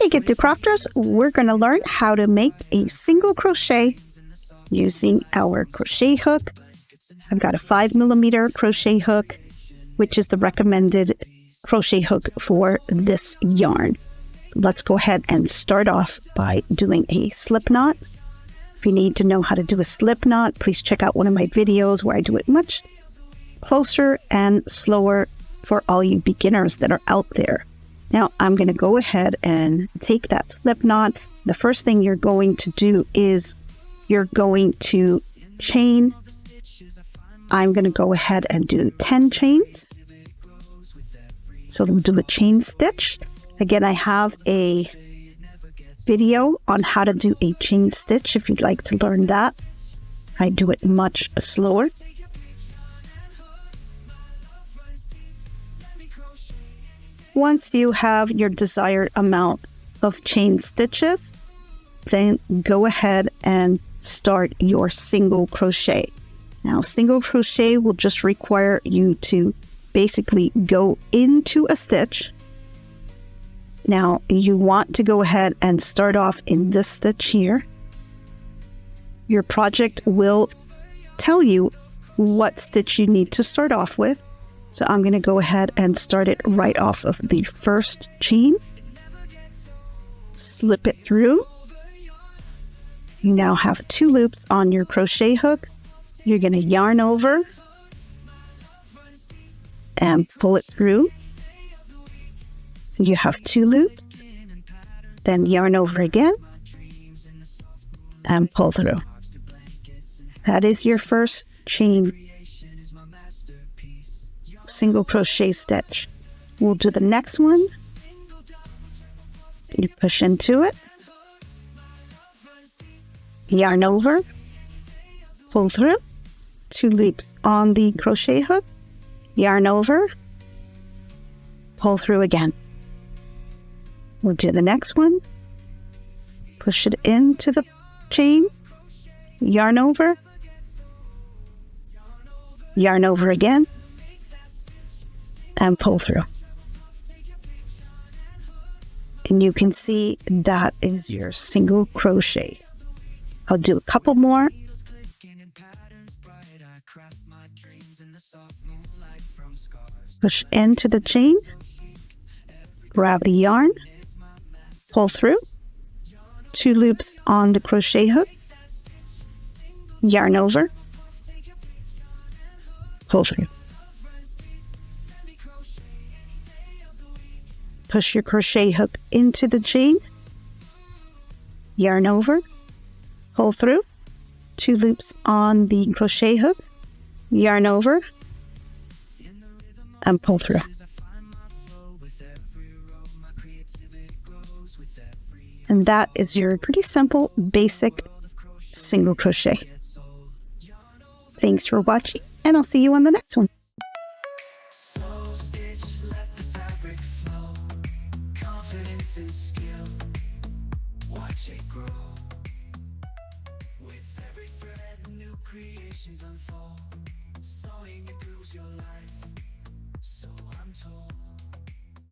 Hey Gifted Crafters, we're going to learn how to make a single crochet using our crochet hook. I've got a 5mm crochet hook, which is the recommended crochet hook for this yarn. Let's go ahead and start off by doing a slip knot. If you need to know how to do a slip knot, please check out one of my videos where I do it much closer and slower for all you beginners that are out there. Now I'm going to go ahead and take that slip knot. The first thing you're going to do is you're going to chain. I'm going to go ahead and do 10 chains. So we'll do a chain stitch. Again, I have a video on how to do a chain stitch if you'd like to learn that. I do it much slower. Once you have your desired amount of chain stitches, then go ahead and start your single crochet. Now, single crochet will just require you to basically go into a stitch. Now, you want to go ahead and start off in this stitch here. Your project will tell you what stitch you need to start off with. So I'm going to go ahead and start it right off of the first chain. Slip it through. You now have 2 loops on your crochet hook. You're going to yarn over and pull it through. So you have 2 loops. Then yarn over again and pull through. That is your first chain single crochet stitch. We'll do the next one. You push into it, yarn over, pull through, 2 loops on the crochet hook, yarn over, pull through again. We'll do the next one, push it into the chain, yarn over again, and pull through. And you can see that is your single crochet. I'll do a couple more. Push into the chain, grab the yarn, pull through, 2 loops on the crochet hook, yarn over, pull through. Push your crochet hook into the chain, yarn over, pull through, 2 loops on the crochet hook, yarn over, and pull through. And that is your pretty simple, basic single crochet. Thanks for watching, and I'll see you on the next one. And skill, watch it grow. With every thread, new creations unfold. Sewing improves your life, so I'm told.